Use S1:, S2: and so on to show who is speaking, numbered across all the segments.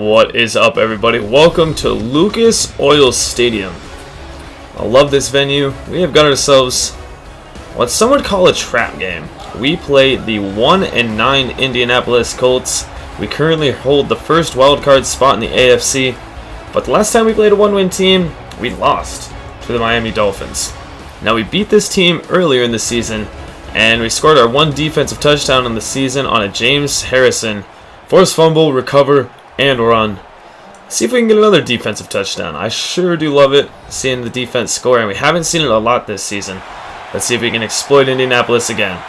S1: What is up, everybody? Welcome to Lucas Oil Stadium. I love this venue. We have got ourselves what some would call a trap game. We play the 1-9 Indianapolis Colts. We currently hold the first wildcard spot in the AFC, but the last time we played a one-win team, we lost to the Miami Dolphins. Now, we beat this team earlier in the season, and we scored our one defensive touchdown in the season on a James Harrison forced fumble, recover, and run. See if we can get another defensive touchdown. I sure do love it, seeing the defense score, and we haven't seen it a lot this season. Let's see if we can exploit Indianapolis again.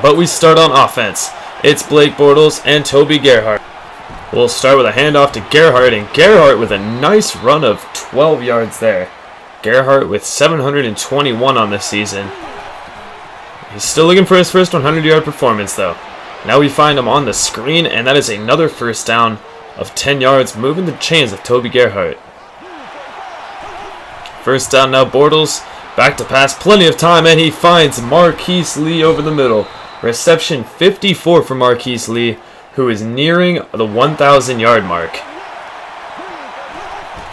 S1: But we start on offense. It's Blake Bortles and Toby Gerhart. We'll start with a handoff to Gerhart, and Gerhart with a nice run of 12 yards there. Gerhart with 721 on this season. He's still looking for his first 100-yard performance, though. Now we find him on the screen, and that is another first down of 10 yards, moving the chains of Toby Gerhart. First down now, Bortles. Back to pass, plenty of time, and he finds Marquise Lee over the middle. Reception 54 for Marquise Lee, who is nearing the 1,000-yard mark.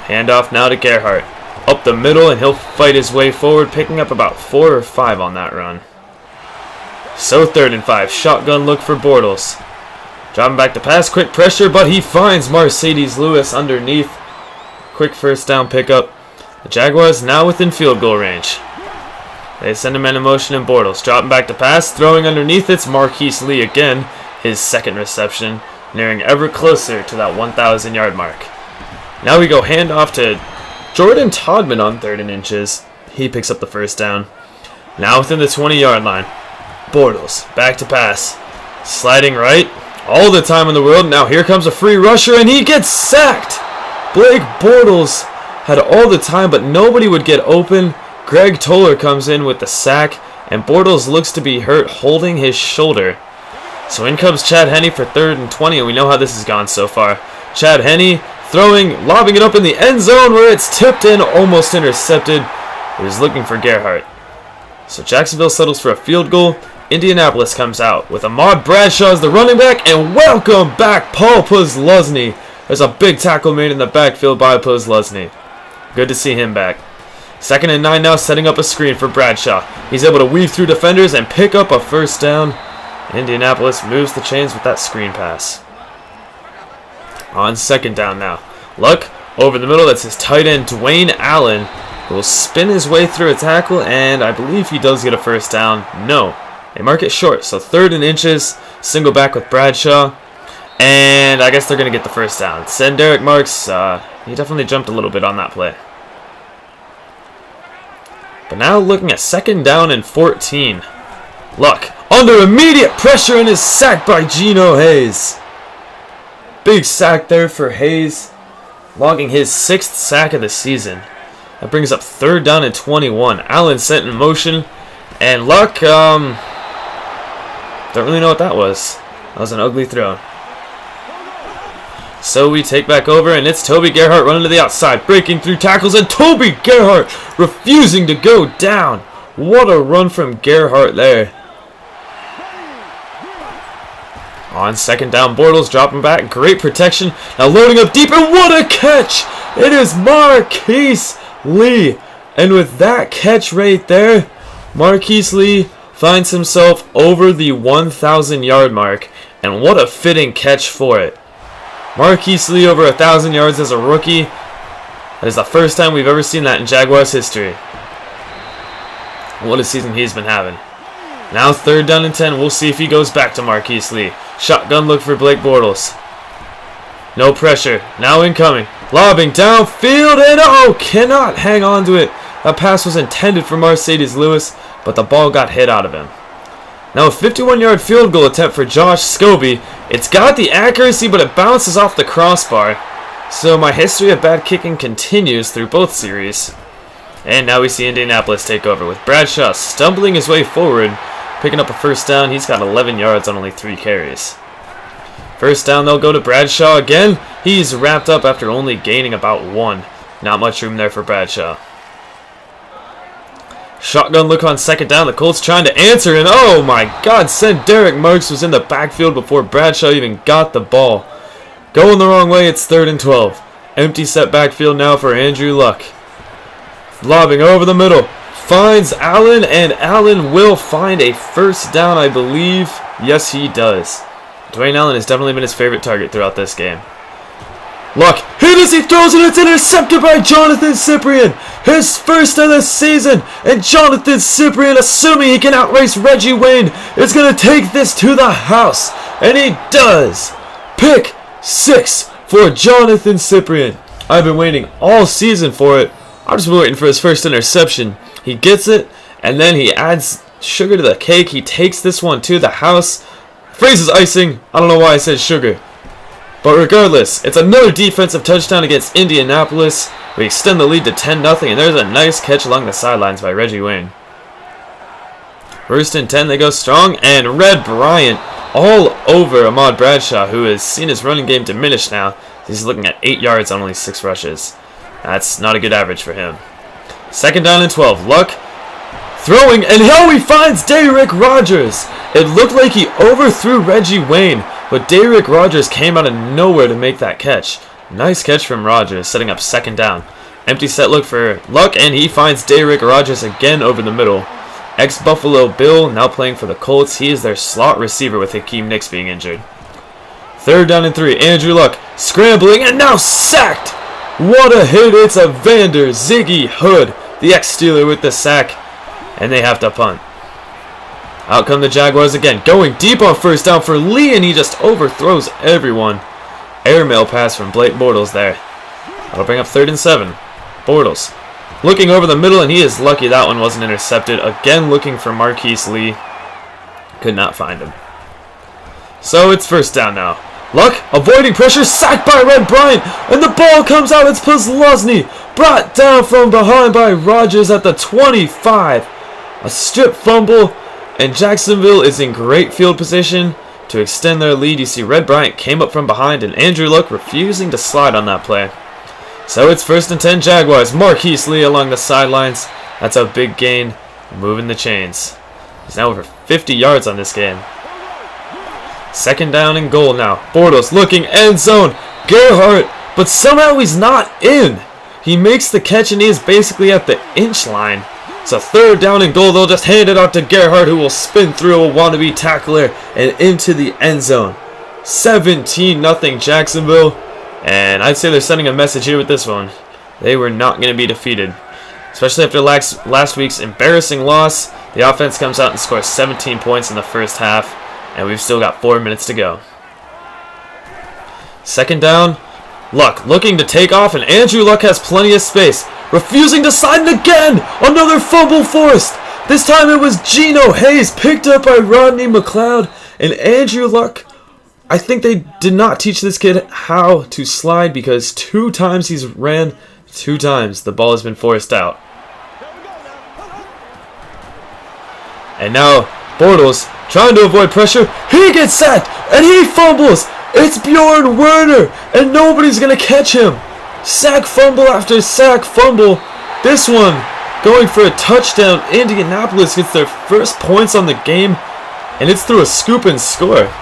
S1: Handoff now to Gerhart. Up the middle, and he'll fight his way forward, picking up about 4 or 5 on that run. So 3rd and 5, shotgun look for Bortles. Dropping back to pass, quick pressure, but he finds Mercedes Lewis underneath. Quick first down pickup. The Jaguars now within field goal range. They send him in motion, and Bortles dropping back to pass, throwing underneath. It's Marquise Lee again, his second reception, nearing ever closer to that 1,000-yard mark. Now we go handoff to Jordan Todman on 3rd and inches. He picks up the first down. Now within the 20-yard line. Bortles, back to pass. Sliding right. All the time in the world. Now here comes a free rusher, and he gets sacked. Blake Bortles had all the time, but nobody would get open. Greg Toller comes in with the sack, and Bortles looks to be hurt, holding his shoulder. So in comes Chad Henne for 3rd and 20, and we know how this has gone so far. Chad Henne throwing, lobbing it up in the end zone where it's tipped in, almost intercepted. He was looking for Gerhart. So Jacksonville settles for a field goal. Indianapolis comes out with Ahmad Bradshaw as the running back, and welcome back Paul Posluszny. There's a big tackle made in the backfield by Posluszny. Good to see him back. 2nd and 9 now, setting up a screen for Bradshaw. He's able to weave through defenders and pick up a first down. Indianapolis moves the chains with that screen pass. On 2nd down now. Luck over the middle, that's his tight end Dwayne Allen, who will spin his way through a tackle, and I believe he does get a first down. No. They mark it short, so 3rd and inches, single back with Bradshaw, and I guess they're going to get the first down. Send Derek Marks, he definitely jumped a little bit on that play. But now looking at 2nd down and 14. Luck, under immediate pressure, and is sacked by Geno Hayes. Big sack there for Hayes, logging his 6th sack of the season. That brings up 3rd down and 21. Allen sent in motion, and Luck, don't really know what that was. That was an ugly throw. So we take back over, and it's Toby Gerhart running to the outside, breaking through tackles, and Toby Gerhart refusing to go down. What a run from Gerhart there. On 2nd down, Bortles dropping back. Great protection. Now loading up deep, and what a catch! It is Marquise Lee. And with that catch right there, Marquise Lee finds himself over the 1,000-yard mark, and what a fitting catch for it. Marquise Lee over 1,000 yards as a rookie. That is the first time we've ever seen that in Jaguars history. What a season he's been having. Now 3rd down and 10. We'll see if he goes back to Marquise Lee. Shotgun look for Blake Bortles. No pressure. Now incoming. Lobbing downfield, and cannot hang on to it. That pass was intended for Mercedes Lewis, but the ball got hit out of him. Now a 51-yard field goal attempt for Josh Scobie. It's got the accuracy, but it bounces off the crossbar. So my history of bad kicking continues through both series. And now we see Indianapolis take over with Bradshaw stumbling his way forward, picking up a first down. He's got 11 yards on only 3 carries. First down, they'll go to Bradshaw again. He's wrapped up after only gaining about 1. Not much room there for Bradshaw. Shotgun look on 2nd down. The Colts trying to answer, and oh my God, Derek Marks was in the backfield before Bradshaw even got the ball. Going the wrong way, it's 3rd and 12. Empty set backfield now for Andrew Luck. Lobbing over the middle. Finds Allen, and Allen will find a first down, I believe. Yes, he does. Dwayne Allen has definitely been his favorite target throughout this game. Luck, hit as he throws it, it's intercepted by Jonathan Cyprien. His first of the season, and Jonathan Cyprien, assuming he can outrace Reggie Wayne, is going to take this to the house. And he does. Pick 6 for Jonathan Cyprien. I've been waiting all season for it. I've just been waiting for his first interception. He gets it, and then he adds sugar to the cake. He takes this one to the house. Phrase is icing. I don't know why I said sugar. But regardless, it's another defensive touchdown against Indianapolis. We extend the lead to 10-0, and there's a nice catch along the sidelines by Reggie Wayne. 1st and 10, they go strong, and Red Bryant all over Ahmad Bradshaw, who has seen his running game diminish now. He's looking at 8 yards on only 6 rushes. That's not a good average for him. 2nd down and 12. Luck throwing, and how he finds Derrick Rogers. It looked like he overthrew Reggie Wayne, but Derrick Rogers came out of nowhere to make that catch. Nice catch from Rogers, setting up 2nd down. Empty set look for Luck, and he finds Derrick Rogers again over the middle. Ex-Buffalo Bill, now playing for the Colts. He is their slot receiver with Hakeem Nicks being injured. 3rd down and 3. Andrew Luck scrambling, and now sacked. What a hit. It's a Vander Ziggy Hood, the ex-Steeler, with the sack. And they have to punt. Out come the Jaguars again, going deep on 1st down for Lee, and he just overthrows everyone. Airmail pass from Blake Bortles there. That'll bring up 3rd and 7. Bortles looking over the middle, and he is lucky that one wasn't intercepted. Again looking for Marquise Lee. Could not find him. So it's 1st down now. Luck avoiding pressure, sacked by Red Bryant, and the ball comes out. It's Posluszny, brought down from behind by Rogers at the 25. A strip fumble, and Jacksonville is in great field position to extend their lead. You see Red Bryant came up from behind, and Andrew Luck refusing to slide on that play. So it's 1st and 10 Jaguars. Marquise Lee along the sidelines. That's a big gain, moving the chains. He's now over 50 yards on this game. 2nd down and goal now. Bortles looking, end zone. Gerhardt, but somehow he's not in. He makes the catch, and he is basically at the inch line. So 3rd down and goal. They'll just hand it out to Gerhardt, who will spin through a wannabe tackler and into the end zone. 17-0 Jacksonville. And I'd say they're sending a message here with this one. They were not going to be defeated. Especially after last week's embarrassing loss. The offense comes out and scores 17 points in the 1st half. And we've still got 4 minutes to go. 2nd down. Luck looking to take off, and Andrew Luck has plenty of space. Refusing to slide, and again, another fumble forced. This time it was Geno Hayes, picked up by Rodney McLeod. And Andrew Luck, I think they did not teach this kid how to slide, because 2 times he's ran, 2 times the ball has been forced out. And now Bortles trying to avoid pressure. He gets sacked, and he fumbles. It's Bjorn Werner, and nobody's going to catch him. Sack fumble after sack fumble. This one going for a touchdown. Indianapolis gets their first points on the game, and it's through a scoop and score.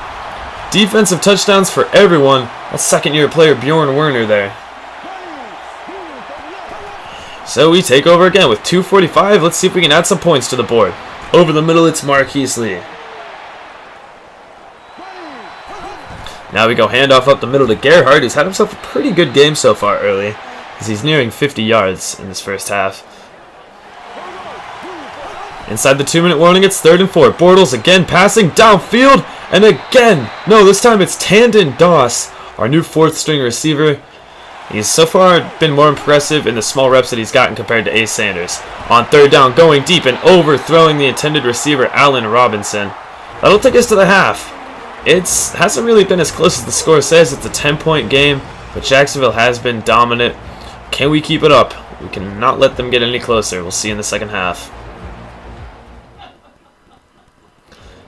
S1: Defensive touchdowns for everyone. That's 2nd-year player Bjorn Werner there. So we take over again with 2:45. Let's see if we can add some points to the board. Over the middle, it's Marquise Lee. Now we go handoff up the middle to Gerhardt, who's had himself a pretty good game so far early, as he's nearing 50 yards in this 1st half. Inside the 2-minute warning, it's 3rd and 4. Bortles again passing downfield, and again, no, this time it's Tandon Doss, our new 4th-string receiver. He's so far been more impressive in the small reps that he's gotten compared to Ace Sanders. On 3rd down, going deep and overthrowing the intended receiver, Allen Robinson. That'll take us to the half. It hasn't really been as close as the score says. It's a 10-point game, but Jacksonville has been dominant. Can we keep it up? We cannot let them get any closer. We'll see in the 2nd half.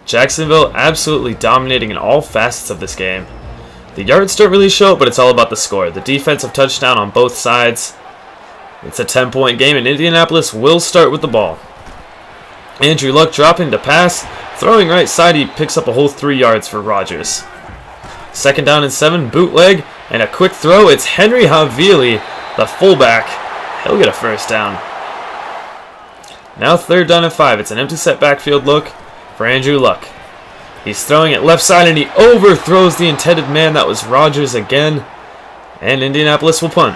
S1: Jacksonville absolutely dominating in all facets of this game. The yards don't really show, but it's all about the score. The defensive touchdown on both sides. It's a 10-point game, and Indianapolis will start with the ball. Andrew Luck dropping to pass. Throwing right side, he picks up a whole 3 yards for Rogers. 2nd down and 7, bootleg. And a quick throw. It's Henry Havili, the fullback. He'll get a first down. Now 3rd down and 5. It's an empty set backfield look for Andrew Luck. He's throwing it left side and he overthrows the intended man. That was Rogers again. And Indianapolis will punt.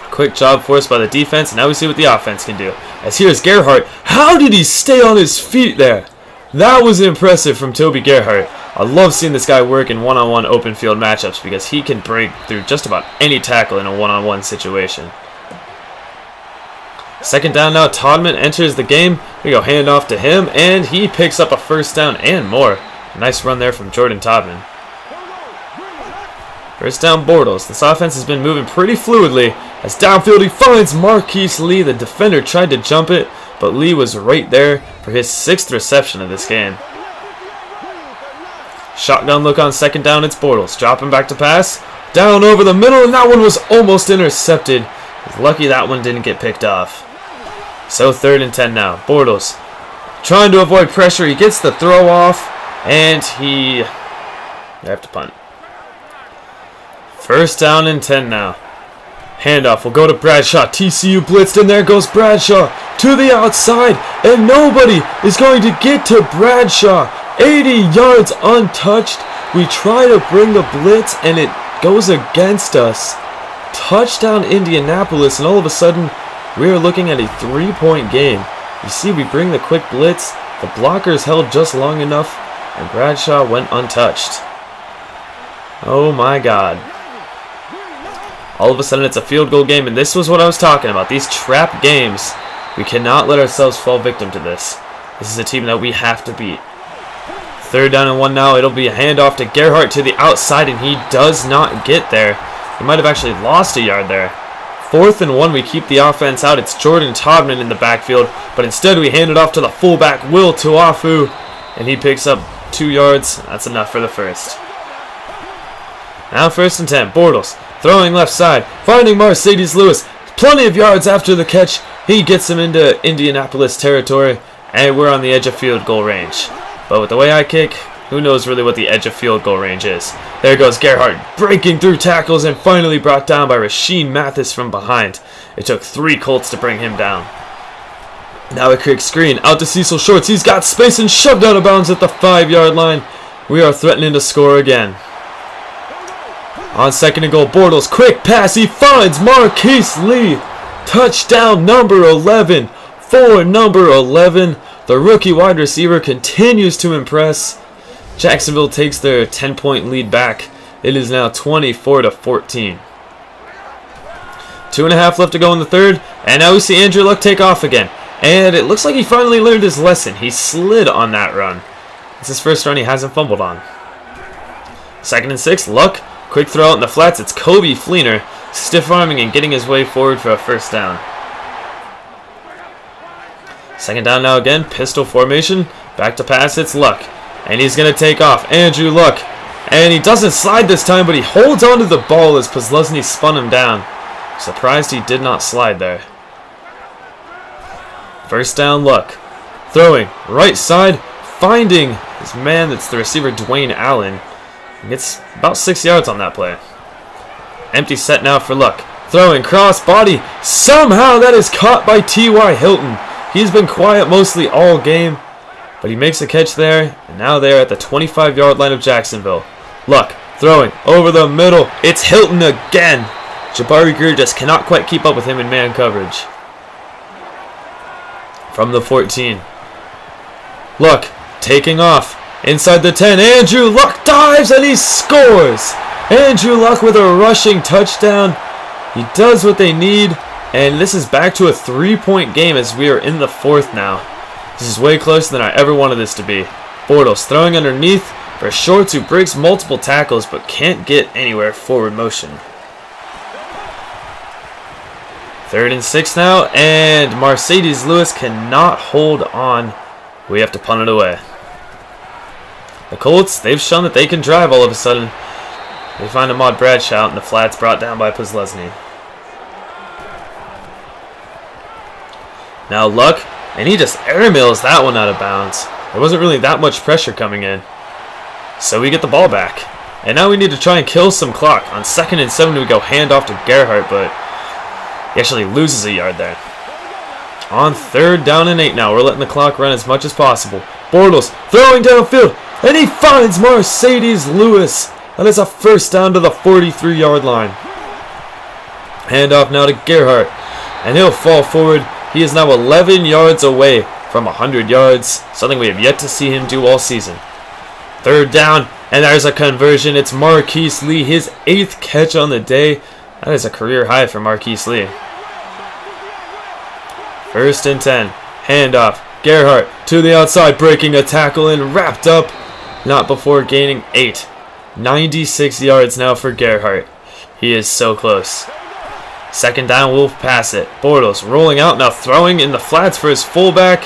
S1: Quick job forced by the defense. Now we see what the offense can do. As here's Gerhardt. How did he stay on his feet there? That was impressive from Toby Gerhardt. I love seeing this guy work in one-on-one open field matchups because he can break through just about any tackle in a one-on-one situation. 2nd down now. Todman enters the game. We go hand off to him, and he picks up a first down and more. Nice run there from Jordan Todman. First down, Bortles. This offense has been moving pretty fluidly. As downfield he finds Marquise Lee. The defender tried to jump it, but Lee was right there for his 6th reception of this game. Shotgun look on 2nd down. It's Bortles. Dropping back to pass. Down over the middle, and that one was almost intercepted. He's lucky that one didn't get picked off. So 3rd and 10 now. Bortles trying to avoid pressure. He gets the throw off, and they have to punt. 1st down and 10 now. Handoff will go to Bradshaw. TCU blitzed, and there goes Bradshaw to the outside, and nobody is going to get to Bradshaw. 80 yards untouched. We try to bring the blitz, and it goes against us. Touchdown Indianapolis, and all of a sudden, we are looking at a 3-point game. You see, we bring the quick blitz. The blockers held just long enough, and Bradshaw went untouched. Oh my God. All of a sudden, it's a field goal game, and this was what I was talking about. These trap games, we cannot let ourselves fall victim to this. This is a team that we have to beat. 3rd down and 1 now. It'll be a handoff to Gerhardt to the outside, and he does not get there. He might have actually lost a yard there. 4th and 1, we keep the offense out. It's Jordan Todman in the backfield, but instead we hand it off to the fullback, Will Tuafu, and he picks up 2 yards. That's enough for the first. Now 1st and 10, Bortles throwing left side, finding Mercedes Lewis. Plenty of yards after the catch. He gets him into Indianapolis territory, and we're on the edge of field goal range. But with the way I kick, who knows really what the edge of field goal range is. There goes Gerhardt, breaking through tackles and finally brought down by Rashean Mathis from behind. It took 3 Colts to bring him down. Now a quick screen, out to Cecil Shorts. He's got space and shoved out of bounds at the 5-yard line. We are threatening to score again. On 2nd and goal, Bortles, quick pass. He finds Marquise Lee. Touchdown number 11 for number 11. The rookie wide receiver continues to impress. Jacksonville takes their 10-point lead back. It is now 24-14. 2.5 left to go in the 3rd, and now we see Andrew Luck take off again. And it looks like he finally learned his lesson. He slid on that run. It's his first run he hasn't fumbled on. 2nd and 6, Luck, quick throw out in the flats. It's Kobe Fleener, stiff-arming and getting his way forward for a first down. 2nd down now again, pistol formation, back to pass, it's Luck. And he's going to take off, Andrew Luck. And he doesn't slide this time, but he holds onto the ball as Posluszny spun him down. Surprised he did not slide there. First down, Luck. Throwing, right side, finding his man, that's the receiver Dwayne Allen. He gets about 6 yards on that play. Empty set now for Luck. Throwing, cross body, somehow that is caught by T.Y. Hilton. He's been quiet mostly all game, but he makes a catch there, and now they're at the 25-yard line of Jacksonville. Luck, throwing, over the middle, it's Hilton again. Jabari Greer just cannot quite keep up with him in man coverage. From the 14. Luck, taking off, inside the 10, Andrew Luck dives and he scores! Andrew Luck with a rushing touchdown. He does what they need. And this is back to a 3-point game as we are in the 4th now. This is way closer than I ever wanted this to be. Bortles throwing underneath for Shorts, who breaks multiple tackles but can't get anywhere forward motion. 3rd and 6 now, and Mercedes Lewis cannot hold on. We have to punt it away. The Colts, they've shown that they can drive all of a sudden. They find Ahmad Bradshaw out in the flats, brought down by Posluszny. Now Luck, and he just airmails that one out of bounds. There wasn't really that much pressure coming in. So we get the ball back. And now we need to try and kill some clock. On 2nd and 7, we go handoff to Gerhardt, but he actually loses a yard there. On 3rd down and 8 now. We're letting the clock run as much as possible. Bortles throwing downfield, and he finds Mercedes Lewis. That is a first down to the 43-yard line. Handoff now to Gerhardt, and he'll fall forward. He is now 11 yards away from 100 yards, something we have yet to see him do all season. 3rd down, and there's a conversion. It's Marquise Lee, his 8th catch on the day. That is a career high for Marquise Lee. 1st and 10. Handoff. Gerhardt to the outside, breaking a tackle and wrapped up. Not before gaining 8. 96 yards now for Gerhardt. He is so close. 2nd down, we'll pass it. Bortles rolling out, now throwing in the flats for his fullback.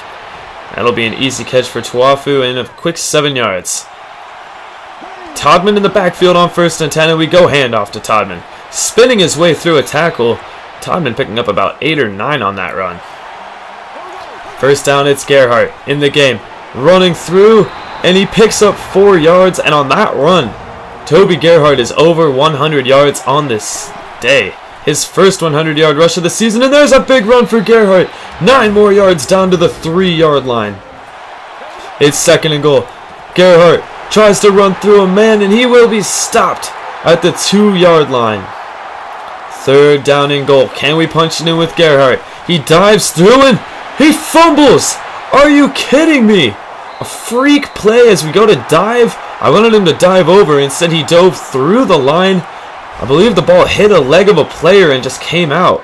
S1: That'll be an easy catch for Tuafu and a quick 7 yards. Todman in the backfield on 1st and 10, and we go handoff to Todman. Spinning his way through a tackle. Todman picking up about 8 or 9 on that run. 1st down, it's Gerhardt in the game. Running through, and he picks up 4 yards, and on that run, Toby Gerhardt is over 100 yards on this day. His first 100-yard rush of the season, and there's a big run for Gerhardt. 9 more yards down to the 3-yard line. It's 2nd and goal. Gerhardt tries to run through a man, and he will be stopped at the 2-yard line. 3rd down and goal. Can we punch it in with Gerhardt? He dives through and he fumbles. Are you kidding me? A freak play as we go to dive. I wanted him to dive over. Instead, he dove through the line. I believe the ball hit a leg of a player and just came out.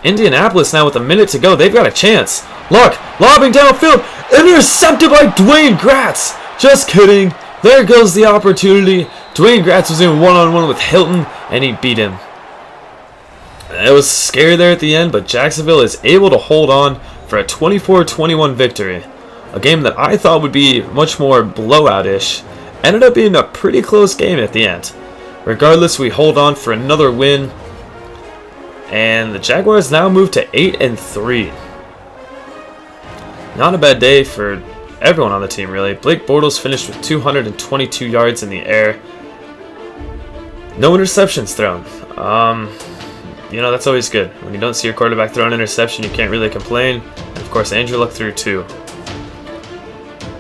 S1: Indianapolis now with a minute to go. They've got a chance. Luck lobbing downfield. Intercepted by Dwayne Gratz. Just kidding. There goes the opportunity. Dwayne Gratz was in one-on-one with Hilton, and he beat him. It was scary there at the end, but Jacksonville is able to hold on for a 24-21 victory. A game that I thought would be much more blowout-ish ended up being a pretty close game at the end. Regardless, we hold on for another win, and the Jaguars now move to 8-3. Not a bad day for everyone on the team, really. Blake Bortles finished with 222 yards in the air. No interceptions thrown. You know, that's always good. When you don't see your quarterback throw an interception, you can't really complain. And of course, Andrew Luck threw 2.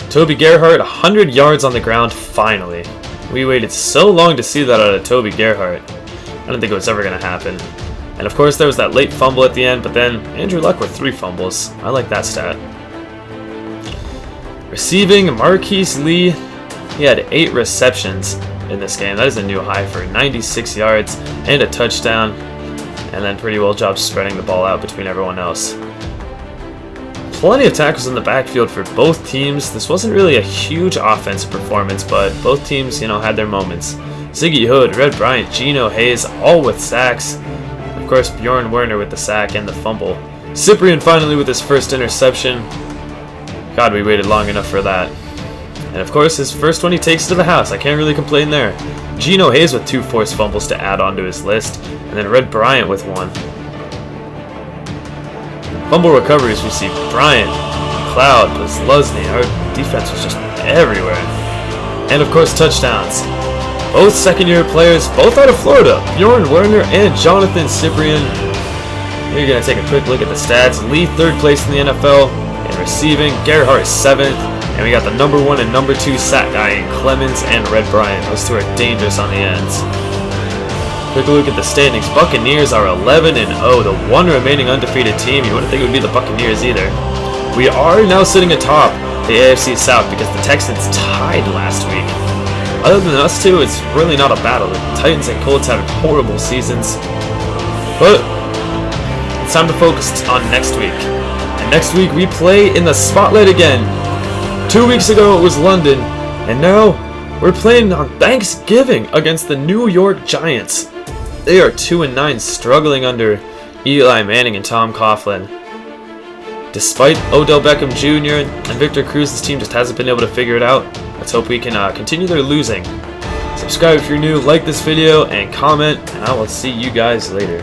S1: Toby Gerhardt, 100 yards on the ground, finally. We waited so long to see that out of Toby Gerhardt. I didn't think it was ever going to happen. And of course, there was that late fumble at the end, but then Andrew Luck with 3 fumbles. I like that stat. Receiving, Marquise Lee, he had 8 receptions in this game. That is a new high for 96 yards and a touchdown. And then pretty well job spreading the ball out between everyone else. Plenty of tackles in the backfield for both teams. This wasn't really a huge offensive performance, but both teams, had their moments. Ziggy Hood, Red Bryant, Geno Hayes, all with sacks. Of course, Bjorn Werner with the sack and the fumble. Cyprian finally with his first interception. God, we waited long enough for that. And of course, his first one he takes to the house. I can't really complain there. Geno Hayes with 2 forced fumbles to add on to his list. And then Red Bryant with 1. Fumble recoveries, we see Bryant, Cloud, Lusney. Our defense was just everywhere. And of course, touchdowns. Both second-year players, both out of Florida. Bjorn Werner and Jonathan Cyprian. We're going to take a quick look at the stats. Lee, 3rd place in the NFL. In receiving, Gerhardt, 7th. And we got the number 1 and number 2 sack guy in Clemens and Red Bryant. Those 2 are dangerous on the ends. Quick look at the standings. Buccaneers are 11-0, the one remaining undefeated team. You wouldn't think it would be the Buccaneers either. We are now sitting atop the AFC South because the Texans tied last week. Other than us two, it's really not a battle. The Titans and Colts have horrible seasons. But it's time to focus on next week. And next week we play in the spotlight again. 2 weeks ago it was London, and now we're playing on Thanksgiving against the New York Giants. They are 2-9, struggling under Eli Manning and Tom Coughlin. Despite Odell Beckham Jr. and Victor Cruz's team just hasn't been able to figure it out. Let's hope we can continue their losing. Subscribe if you're new, like this video, and comment, and I will see you guys later.